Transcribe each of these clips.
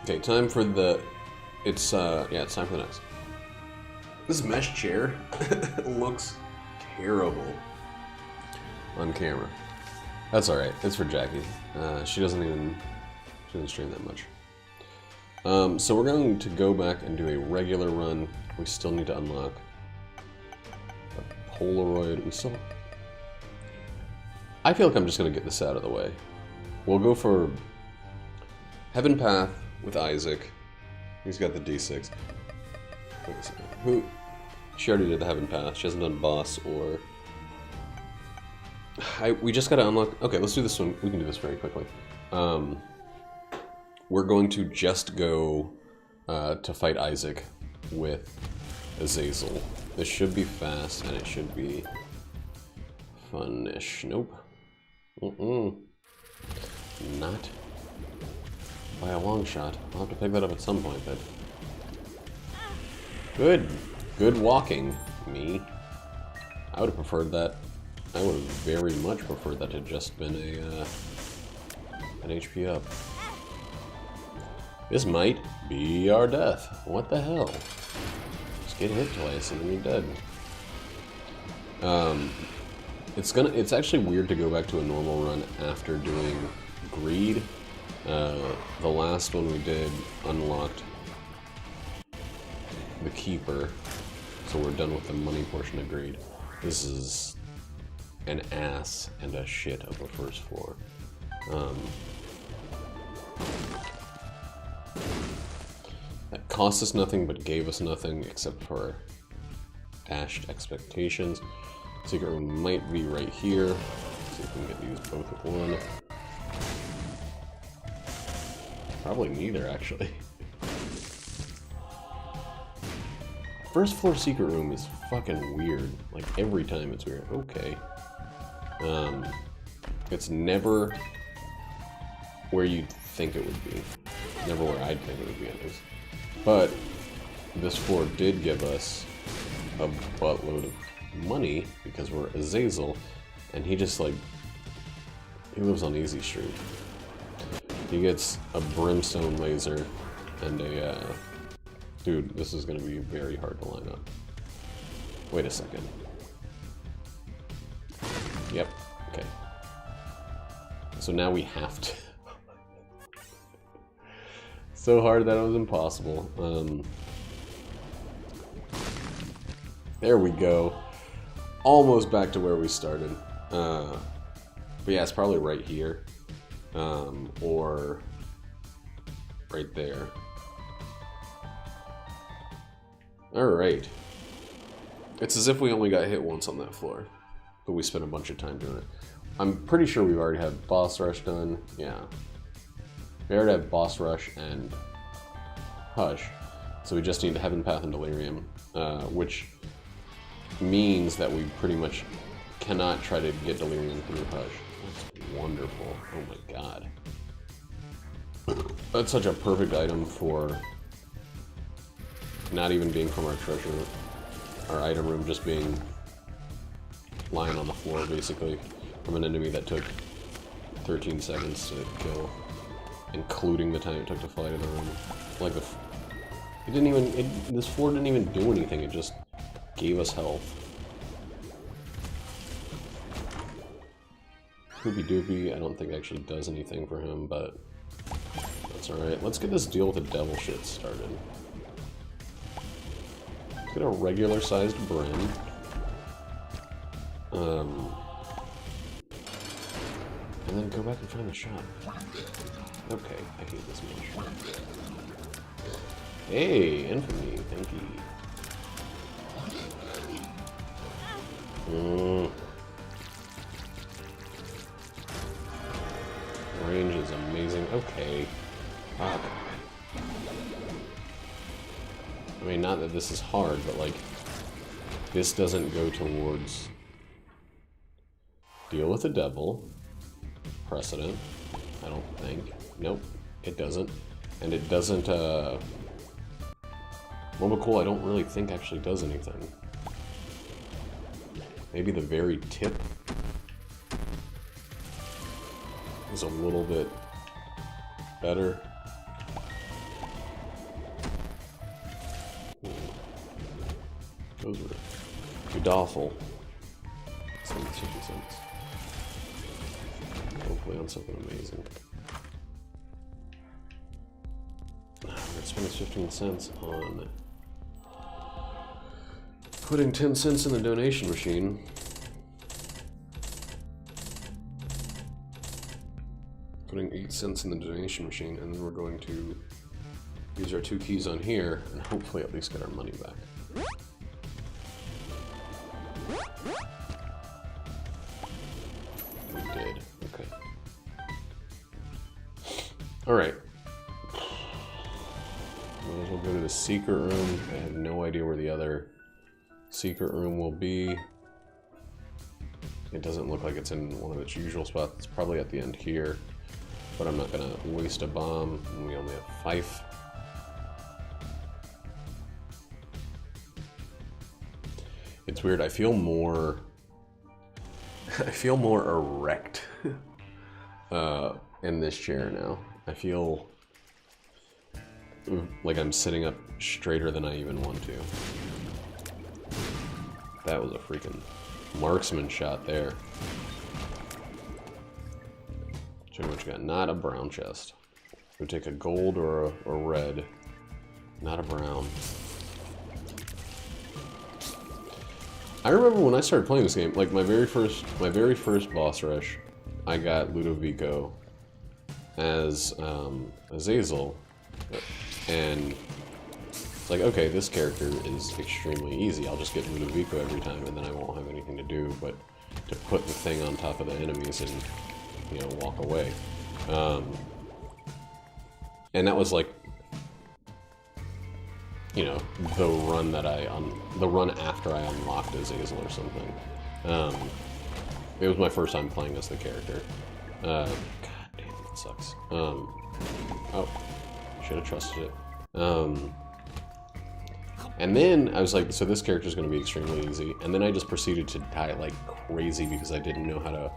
Okay, time for the... It's, yeah, it's time for the next. This mesh chair looks terrible on camera. That's alright, it's for Jackie. She doesn't stream that much. So we're going to go back and do a regular run. We still need to unlock a Polaroid. We still... I feel like I'm just going to get this out of the way. We'll go for Heaven Path with Isaac. He's got the D6. Wait a second. Who? She already did the Heaven Path. She hasn't done boss or... we just gotta unlock... Okay, let's do this one. We can do this very quickly. We're going to just go to fight Isaac with Azazel. This should be fast, and it should be fun-ish. Nope. Not by a long shot. I'll have to pick that up at some point, but... Good walking, me. I would have preferred that. I would have very much preferred that to just been an HP up. This might be our death. What the hell? Just get hit twice and then you're dead. It's actually weird to go back to a normal run after doing Greed. The last one we did unlocked the Keeper, so we're done with the money portion of Greed. This is an ass and a shit of a first floor. That cost us nothing but gave us nothing except for dashed expectations. Secret room might be right here. Let's see if we can get these both with one. Probably neither, actually. First floor secret room is fucking weird. Like, every time it's weird. Okay. It's never where you'd think it would be. Never where I'd think it would be, at least. But this floor did give us a buttload of money because we're Azazel, and he just, like, he lives on Easy Street. He gets a brimstone laser and a, dude, this is gonna be very hard to line up. Wait a second. Yep, okay. So now we have to. So hard that it was impossible. There we go. Almost back to where we started. But yeah, it's probably right here. Or right there. Alright. It's as if we only got hit once on that floor, but we spent a bunch of time doing it. I'm pretty sure we've already had boss rush done. Yeah. We already have boss rush and hush. So we just need Heaven Path and Delirium, which means that we pretty much cannot try to get Delirium through hush. That's wonderful. Oh my god. That's such a perfect item for not even being from our treasure, our item room, just being lying on the floor, basically, from an enemy that took 13 seconds to kill, including the time it took to fly to the room. Like, it didn't even, this floor didn't even do anything, it just gave us health. Poopy Doopy, I don't think actually does anything for him, but that's alright. Let's get this deal with the devil shit started. Let's get a regular sized brim. And then go back and find the shop. Okay, I hate this much. Hey, infamy, thank you. Range is amazing. Okay. Fuck. I mean, not that this is hard, but like, this doesn't go towards deal with the devil. Precedent. I don't think. Nope, it doesn't. And it doesn't, Momokul, I don't really think actually does anything. Maybe the very tip is a little bit better. Those were Godawful. 50 cents. Hopefully on something amazing. I'm gonna spend 15 cents on putting 10 cents in the donation machine. Putting 8 cents in the donation machine, and then we're going to use our 2 keys on here and hopefully at least get our money back. We did. Okay. Alright. Might as well go to the secret room. I have no idea where the other secret room will be. It doesn't look like it's in one of its usual spots. It's probably at the end here. But I'm not gonna waste a bomb, and we only have Fife. It's weird, I feel more erect in this chair now. I feel like I'm sitting up straighter than I even want to. That was a freaking marksman shot there. Show me what you got. Not a brown chest. We take a gold or a red. Not a brown. I remember when I started playing this game, like my very first boss rush, I got Ludovico as Azazel, and it's like, okay, this character is extremely easy. I'll just get Ludovico every time, and then I won't have anything to do but to put the thing on top of the enemies and, you know, walk away. And that was like, you know, the run that the run after I unlocked Azazel or something. It was my first time playing as the character. God damn, that sucks. Oh, should have trusted it. And then I was like, so this character is going to be extremely easy. And then I just proceeded to die like crazy because I didn't know how to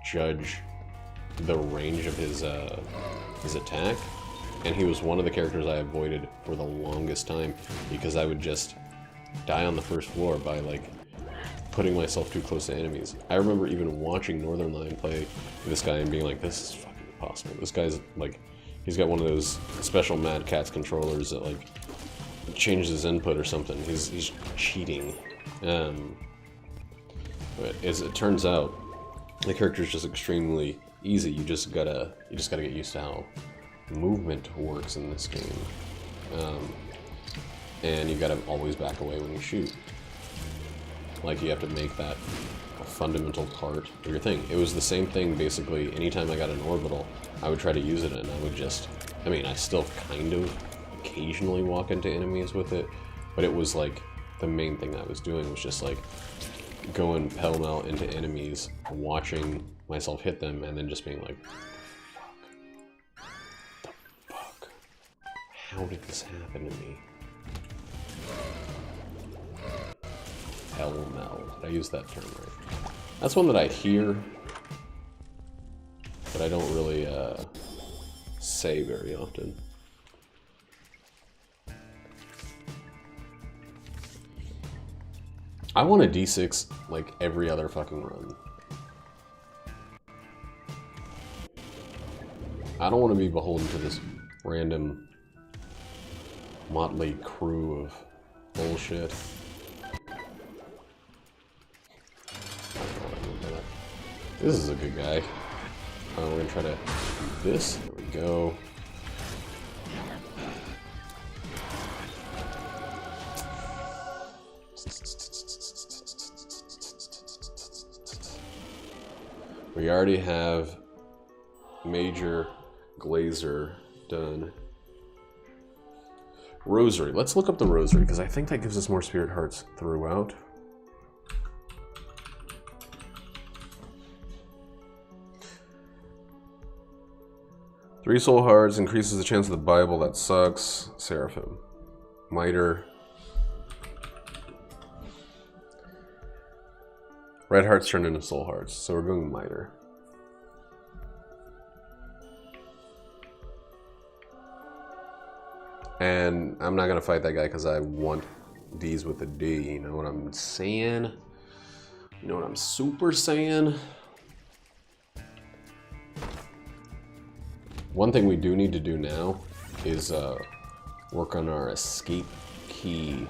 judge the range of his attack. And he was one of the characters I avoided for the longest time because I would just die on the first floor by like putting myself too close to enemies. I remember even watching Northern Lion play this guy and being like, this is fucking impossible. This guy's like, he's got one of those special Mad Catz controllers that like changes his input or something. He's cheating. But as it turns out, the character is just extremely easy. You just gotta get used to how movement works in this game, and you gotta always back away when you shoot. Like, you have to make that a fundamental part of your thing. It was the same thing basically. Anytime I got an orbital, I would try to use it, and I would just, I mean, I still kind of occasionally walk into enemies with it, but it was like the main thing I was doing was just like going pell-mell into enemies, watching myself hit them, and then just being like, how did this happen to me? Pell-mell. Did I use that term right? That's one that I hear, but I don't really say very often. I want a D6 like every other fucking run. I don't want to be beholden to this random motley crew of bullshit. This is a good guy. We're gonna try to do this. There we go. We already have Major Glazer done. Rosary. Let's look up the Rosary, because I think that gives us more Spirit Hearts throughout. Three Soul Hearts increases the chance of the Bible. That sucks. Seraphim. Miter. Red Hearts turn into Soul Hearts, so we're going Miter. And I'm not going to fight that guy because I want D's with a D, you know what I'm saying? You know what I'm super saying? One thing we do need to do now is work on our escape key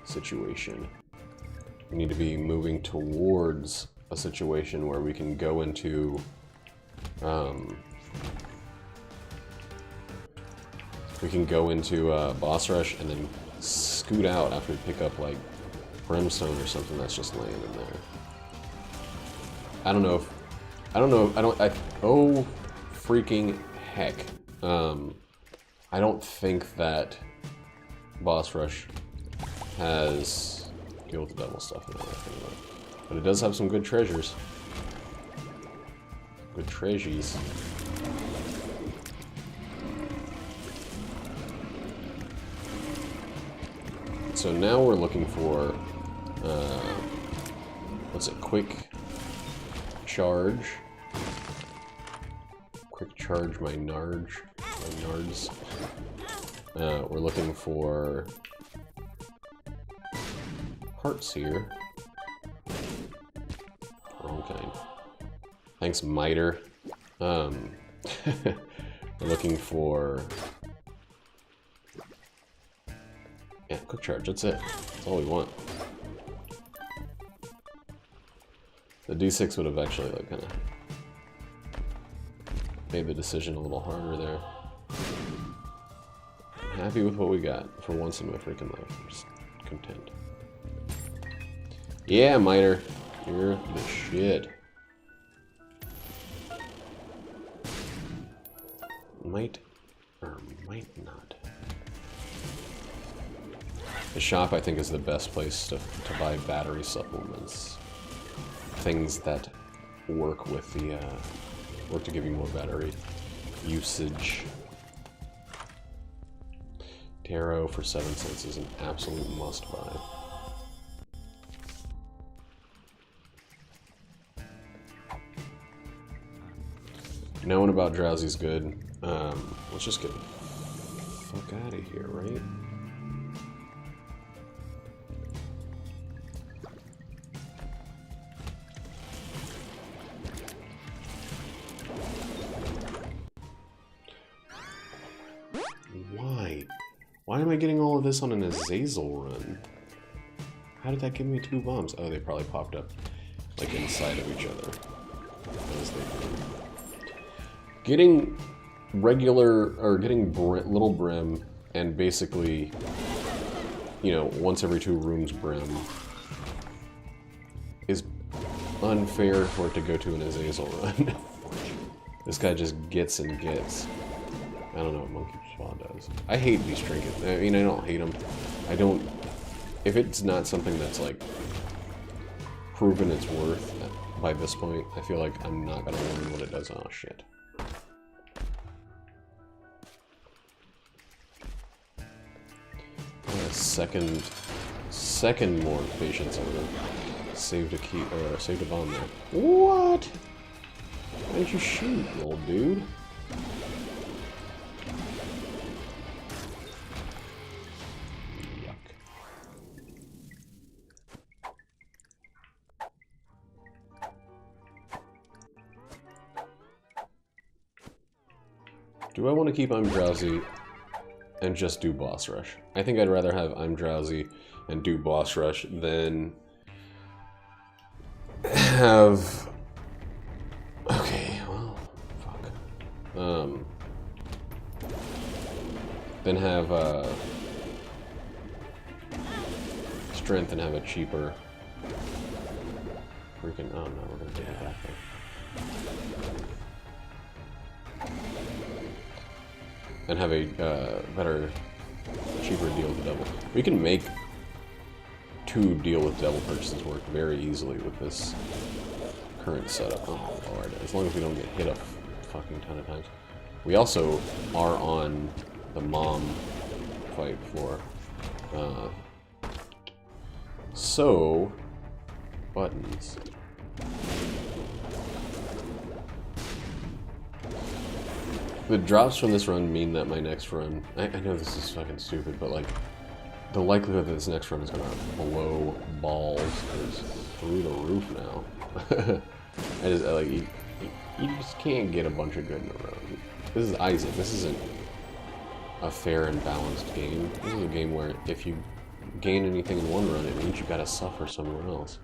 situation. We need to be moving towards a situation where we can go into boss rush and then scoot out after we pick up like brimstone or something that's just laying in there. Oh freaking heck. I don't think that boss rush has deal with the devil stuff in it, anyway. But it does have some good treasures. Good treasures. So now we're looking for, what's it, quick charge. Quick charge my nards. We're looking for hearts here. Okay. Thanks, Miter. We're looking for... yeah, quick charge, that's it. That's all we want. The D6 would have actually, like, kind of made the decision a little harder there. I'm happy with what we got for once in my freaking life. I'm just content. Yeah, Miter. You're the shit. Might or might not. The shop, I think, is the best place to buy battery supplements. Things that work with the, work to give you more battery usage. Tarot for 7 cents is an absolute must-buy. Knowing about Drowsy's good. Let's just get the fuck out of here, right? Why am I getting all of this on an Azazel run? How did that give me 2 bombs? Oh, they probably popped up, like, inside of each other. As they do. Getting regular, or getting little brim, and basically, you know, once every 2 rooms brim, is unfair for it to go to an Azazel run. This guy just gets and gets. I don't know what Monkey Paw does. I hate these trinkets. I mean, I don't hate them. I don't... if it's not something that's, like, proven its worth by this point, I feel like I'm not gonna learn what it does. Oh, shit. Second more patience. I would have saved a key, or saved a bomb there. What? Why did you shoot, old dude? Do I want to keep I'm Drowsy and just do boss rush? I think I'd rather have I'm Drowsy and do boss rush than have... okay, well, fuck. Then have strength and have a cheaper... freaking... oh no, we're gonna take it back there. And have a better, cheaper deal with the devil. We can make 2 deal with devil purchases work very easily with this current setup. Oh lord, as long as we don't get hit a fucking ton of times. We also are on the mom fight floor. So, buttons. The drops from this run mean that my next run... I know this is fucking stupid, but like... The likelihood that this next run is going to blow balls is through the roof now. I just, like, you just can't get a bunch of good in a row. This is Isaac. This isn't a fair and balanced game. This is a game where if you gain anything in one run, it means you gotta suffer somewhere else.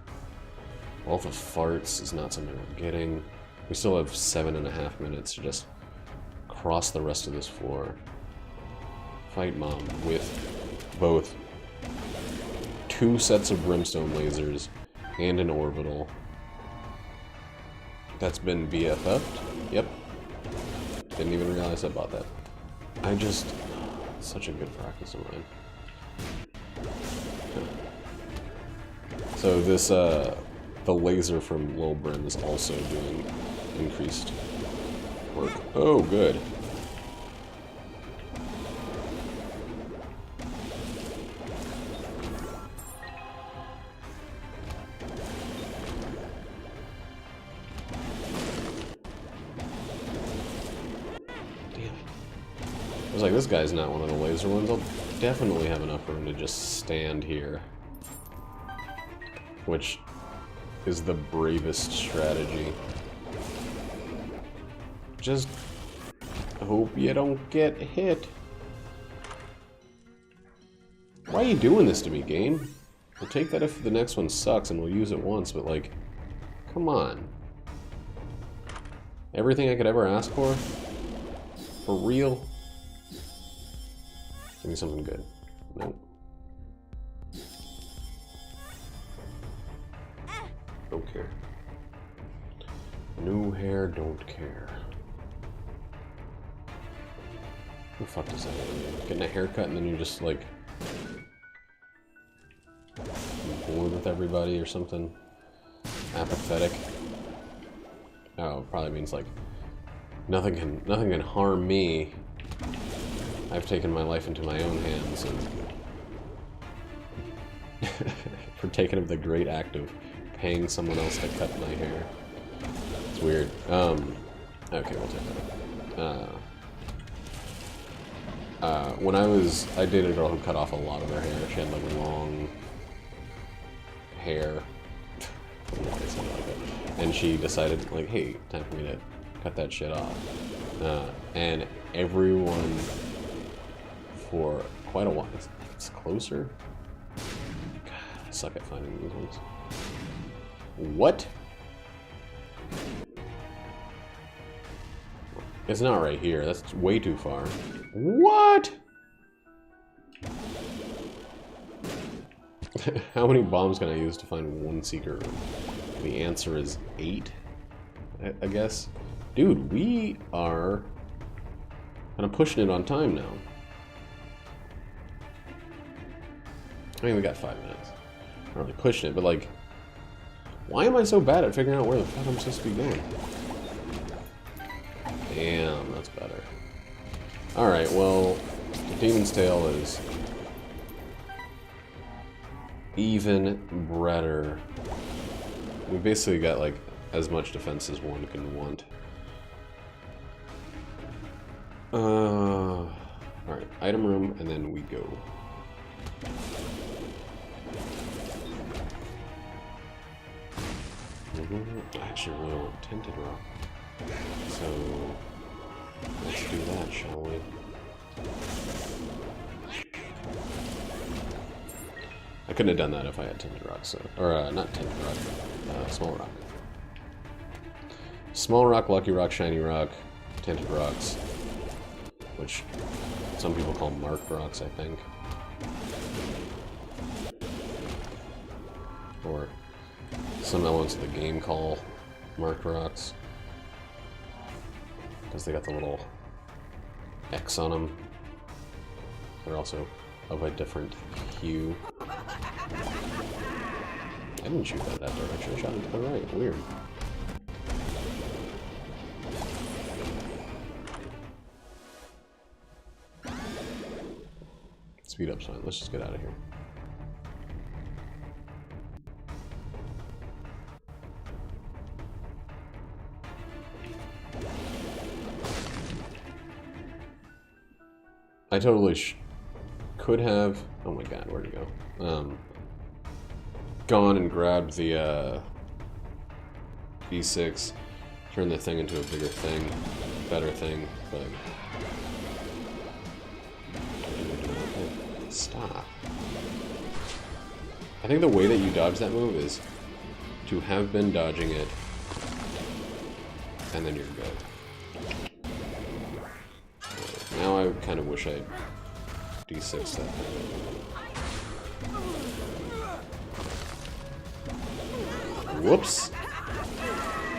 Wealth of Farts is not something we're getting. We still have 7.5 minutes to just cross the rest of this floor. Fight Mom with both 2 sets of brimstone lasers and an orbital. That's been BFF'd. Yep. Didn't even realize I bought that. Such a good practice of mine. So this, the laser from Lil Brim is also doing increased work. Oh, good. I was like, this guy's not one of the laser ones. I'll definitely have enough room to just stand here. Which is the bravest strategy. Just hope you don't get hit. Why are you doing this to me, game? We'll take that if the next one sucks and we'll use it once, but like, come on. Everything I could ever ask for? For real? Give me something good. Nope. Don't care. New hair, don't care. What the fuck does that mean? Getting a haircut and then you just like bored with everybody or something? Apathetic? Oh, it probably means like nothing can harm me. I've taken my life into my own hands and for taking up the great act of paying someone else to cut my hair. It's weird. Okay, we'll take that. When I dated a girl who cut off a lot of her hair. She had like long hair. I don't know why I said it like that. And she decided, like, hey, time for me to cut that shit off. And everyone for quite a while. It's closer. God, I suck at finding these ones. What? It's not right here. That's way too far. What? How many bombs can I use to find one secret room? The answer is 8, I guess. Dude, we are kind of pushing it on time now. I mean, we got 5 minutes. Not really pushing it, but like, why am I so bad at figuring out where the fuck I'm supposed to be going? Damn, that's better. Alright, well, the Demon's Tail is even better. We basically got like as much defense as one can want. Alright, item room, and then we go. I actually really want Tinted Rock. So let's do that, shall we? I couldn't have done that if I had Tinted Rock, so, or not Tinted Rock, Small Rock. Small Rock, Lucky Rock, Shiny Rock, Tinted Rocks, which some people call Marked Rocks, I think. Or some elements of the game call Marked Rocks. Because they got the little X on them. They're also of a different hue. I didn't shoot that direction, I shot it to the right. Weird. Speed up's fine. Let's just get out of here. I totally could have... Oh my god, where'd he go? Gone and grabbed the B6, turned the thing into a bigger thing, better thing, but... Stop. I think the way that you dodge that move is to have been dodging it, and then you're good. Now I kind of wish I D6 that. Whoops!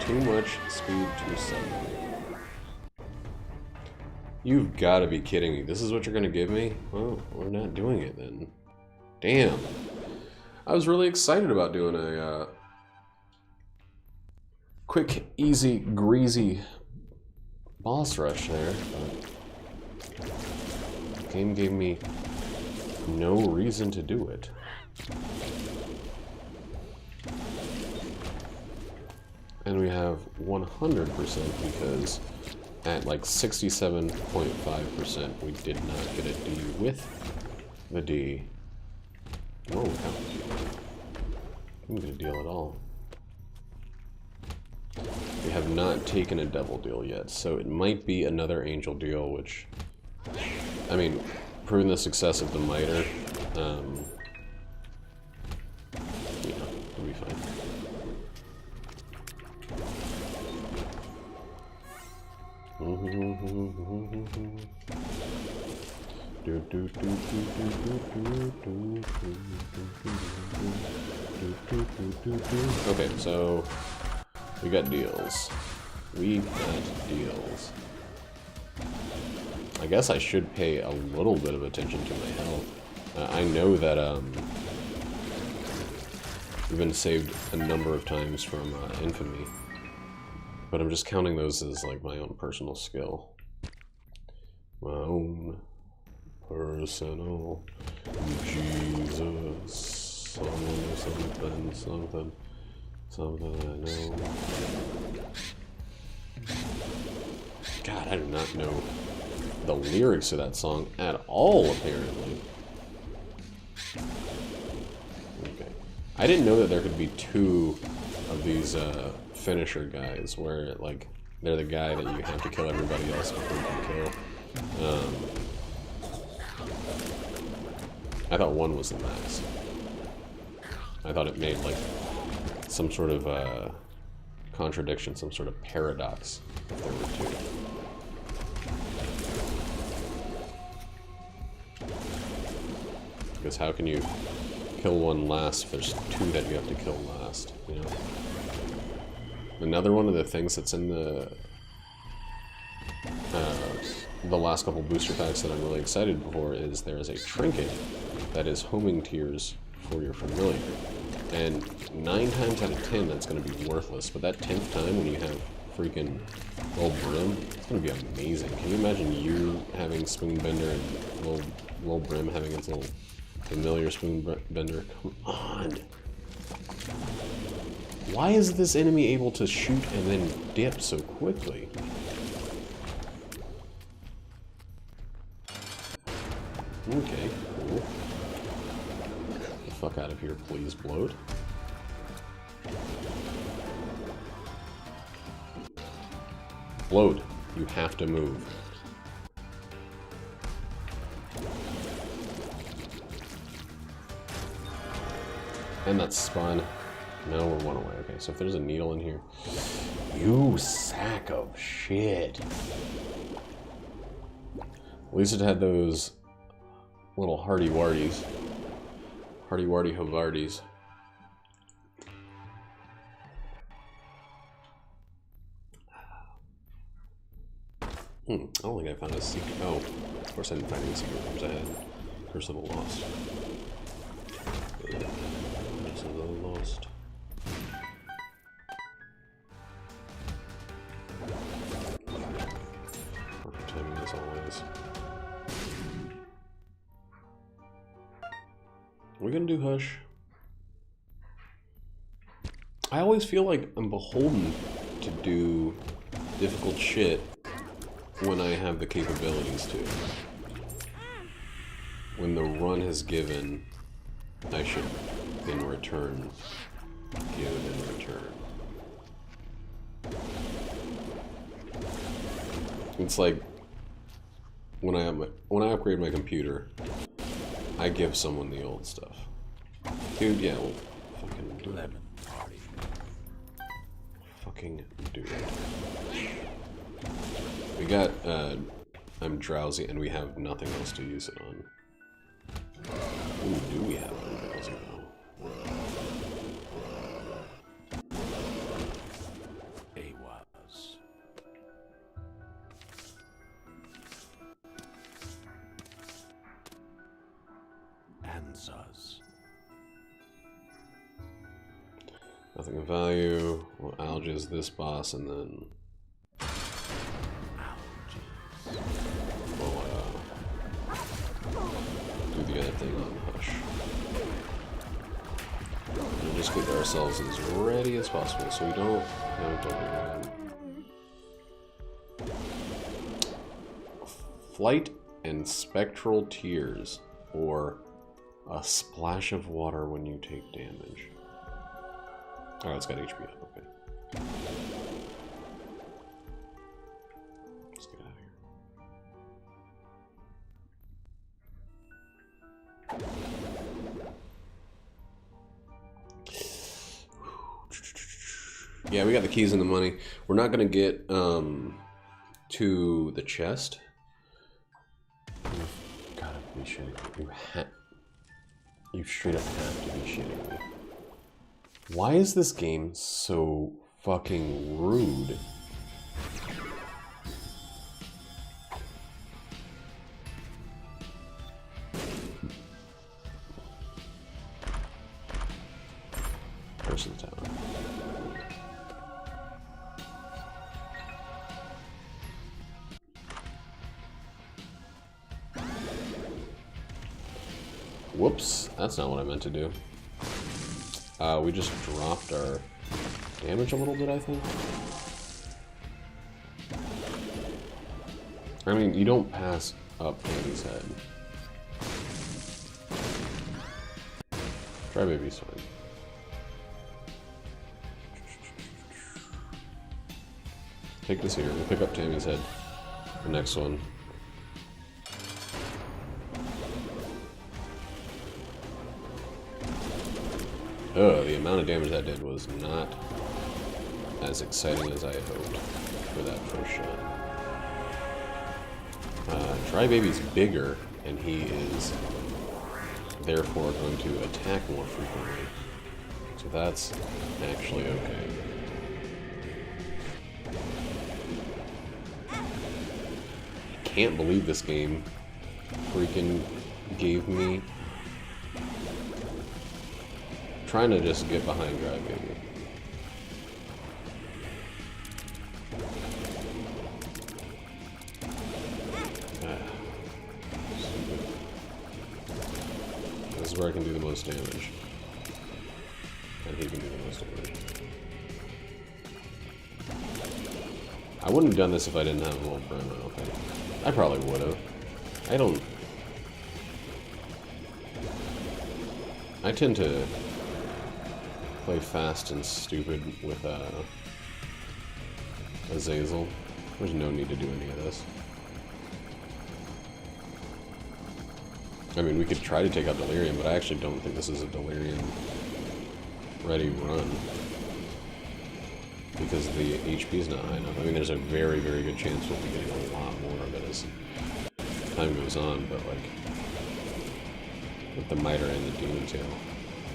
Too much speed too suddenly. You've got to be kidding me. This is what you're going to give me? Well, we're not doing it then. Damn. I was really excited about doing a quick, easy, greasy boss rush there, but the game gave me no reason to do it. And we have 100% because at like 67.5% we did not get a D with the D. Oh, wow. Didn't get a deal at all. We have not taken a devil deal yet, so it might be another angel deal, which, I mean, proving the success of the miter, yeah, it'll be fine. Okay, so we got deals. We got deals. I guess I should pay a little bit of attention to my health. I know that we've been saved a number of times from infamy, but I'm just counting those as like my own personal skill. My own personal Jesus. Something I know. God, I do not know the lyrics to that song at all, apparently. Okay. I didn't know that there could be two of these finisher guys, where, like, they're the guy that you have to kill everybody else before you can kill. I thought one was the max. I thought it made, like, some sort of contradiction, some sort of paradox, if there were two. Because how can you kill one last if there's two that you have to kill last, you know? Another one of the things that's in the last couple booster packs that I'm really excited for is there is a trinket that is homing tears for your familiar. And 9 times out of 10 that's going to be worthless, but that 10th time when you have freaking Lil Brim, it's going to be amazing. Can you imagine you having Spoonbender and Lil Brim having its little familiar Spoonbender? Come on! Why is this enemy able to shoot and then dip so quickly? Okay, cool. Get the fuck out of here, please, bloat. Bloat, you have to move. And that's spun. Now we're one away. Okay, so if there's a needle in here... You sack of shit. At least it had those little hardy-wardies. Hardy-wardy-hovardies. I don't think I found a secret. Oh, of course I didn't find any secret rooms. I had Curse of the Lost. Curse of the Lost. Perfect timing as always. We're gonna do Hush. I always feel like I'm beholden to do difficult shit when I have the capabilities to. when the run has given, I should in return give in return. It's like when I upgrade my computer, I give someone the old stuff. Dude, yeah, we'll fucking do it. Fucking do it. We got, I'm drowsy and we have nothing else to use it on. Ooh, do we have anything else though? AWAS. Answers. Nothing of value. We'll algiz this boss and then we'll do the other thing on Hush. We'll just get ourselves as ready as possible so we don't have to Flight and Spectral Tears, or a splash of water when you take damage. Oh, it's got HP up, okay. Let's get out of here. Yeah, we got the keys and the money. We're not gonna get to the chest. You've gotta be shitting me. You straight up have to be shitting me. Why is this game so fucking rude? Person tower. Whoops, that's not what I meant to do. We just dropped our damage a little bit, I think. I mean, you don't pass up Baby's head. Try Baby's fine. Take this here. We'll pick up Tammy's head. The next one. Oh, the amount of damage that did was not as exciting as I had hoped for that first shot. Baby's bigger, and he is therefore going to attack more frequently. So that's actually okay. I can't believe this game freaking gave me... Trying to just get behind Dry Baby. This is where I can do the most damage. And he can do the most damage. I wouldn't have done this if I didn't have a little burn, I don't think. I probably would have. I tend to play fast and stupid with Azazel. There's no need to do any of this. I mean, we could try to take out Delirium, but I actually don't think this is a Delirium ready run. Because the HP is not high enough. I mean, there's a very, very good chance we'll be getting a lot more of it as time goes on, but like, with the Miter and the Demon Tail.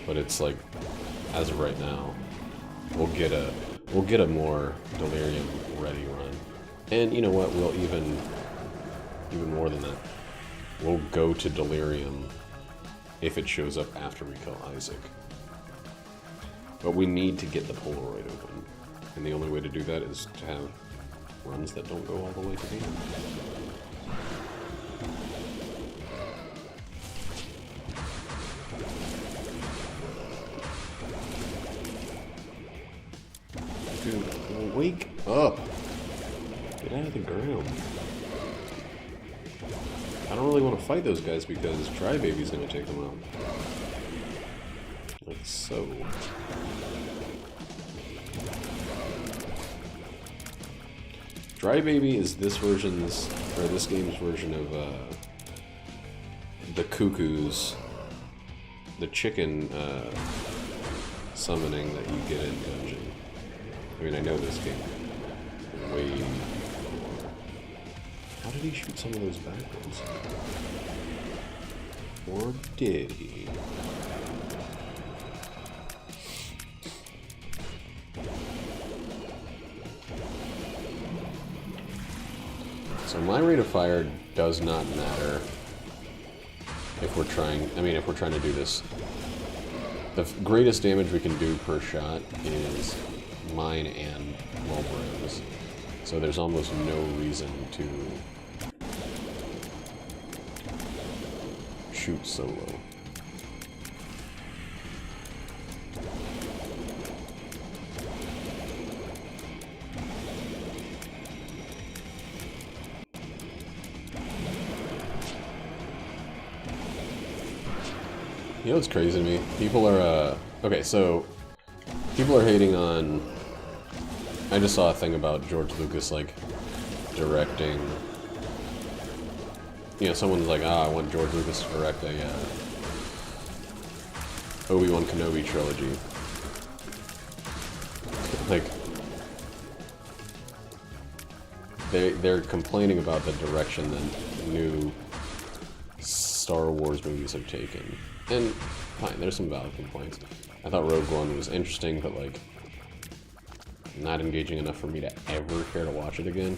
But it's like, as of right now, we'll get a more Delirium ready run. And you know what, we'll even more than that. We'll go to Delirium if it shows up after we kill Isaac. But we need to get the Polaroid open. And the only way to do that is to have runs that don't go all the way to the end. Dude, wake up! Get out of the ground. I don't really want to fight those guys because Crybaby's gonna take them out. Like so. Crybaby is this game's version of the Cuckoos, the chicken summoning that you get in Dungeon. I mean, I know this game way more. How did he shoot some of those backwards? Or did he? So my rate of fire does not matter if we're trying, if we're trying to do this. The greatest damage we can do per shot is mine and Mulberry's. So there's almost no reason to shoot solo. You know what's crazy to me? People are, okay, so people are hating on, I just saw a thing about George Lucas, like, directing, you know, someone's like, I want George Lucas to direct a Obi-Wan Kenobi trilogy. Like, they're complaining about the direction that new Star Wars movies have taken. And, fine, there's some valid complaints. I thought Rogue One was interesting, but, like, not engaging enough for me to ever care to watch it again.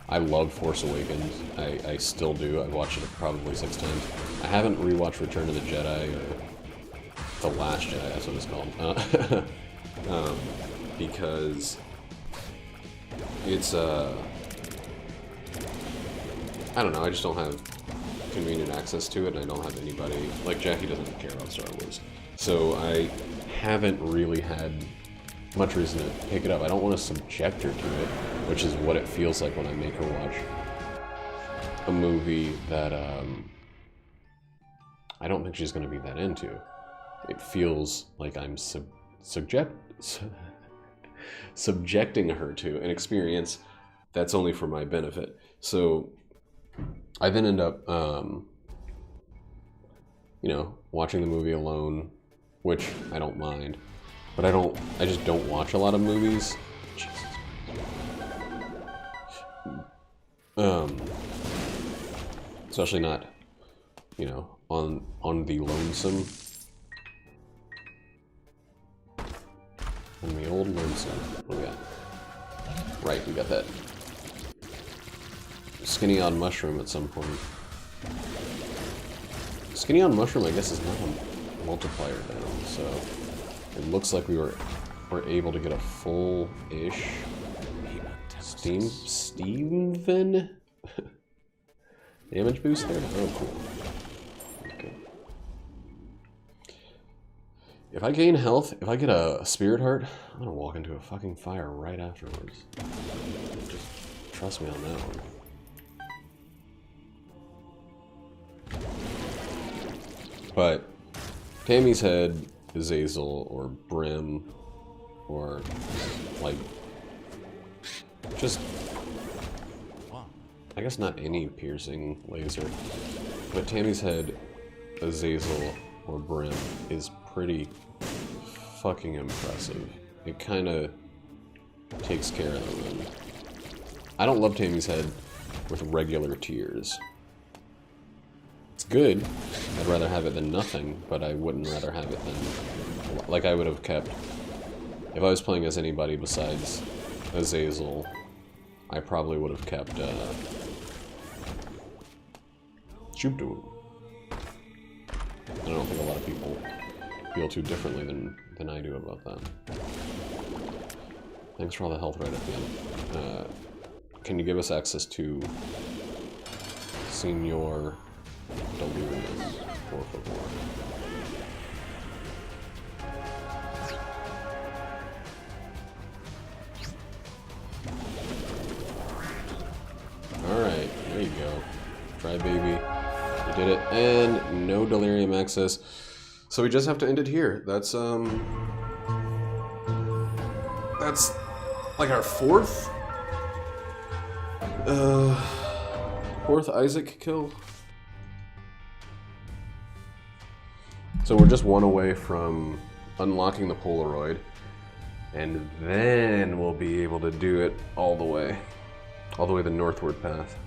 I love Force Awakens. I still do. I've watched it probably 6 times. I haven't rewatched Return of the Jedi, or The Last Jedi, that's what it's called. Because it's, I don't know, I just don't have convenient access to it, and I don't have anybody, like Jackie doesn't care about Star Wars. So I haven't really had much reason to pick it up. I don't want to subject her to it, which is what it feels like when I make her watch a movie that I don't think she's going to be that into. It feels like I'm subjecting her to an experience that's only for my benefit. So I then end up, you know, watching the movie alone, which I don't mind, but I just don't watch a lot of movies. Jesus. Especially not, you know, on the lonesome. On the old lonesome. What do we got? Right, we got that Skinny on Mushroom at some point. Skinny on Mushroom, I guess, is not a multiplier down, so it looks like we were able to get a full-ish Steven damage boost there? Oh, cool. Okay. If I gain health, if I get a Spirit Heart, I'm gonna walk into a fucking fire right afterwards. Just trust me on that one. But Tammy's Head, Azazel, or Brim, or like just, I guess not any piercing laser, but Tammy's Head, Azazel, or Brim is pretty fucking impressive. It kind of takes care of them. I don't love Tammy's Head with regular tears. It's good. I'd rather have it than nothing, but I wouldn't rather have it than... Like, I would have kept... If I was playing as anybody besides Azazel, I probably would have kept, Shubdu. I don't think a lot of people feel too differently than I do about that. Thanks for all the health right at the end. Can you give us access to Senior Delirious 444? Crybaby. We did it. And no delirium access. So we just have to end it here. That's like our fourth Isaac kill. So we're just one away from unlocking the Polaroid, and then we'll be able to do it all the way the northward path.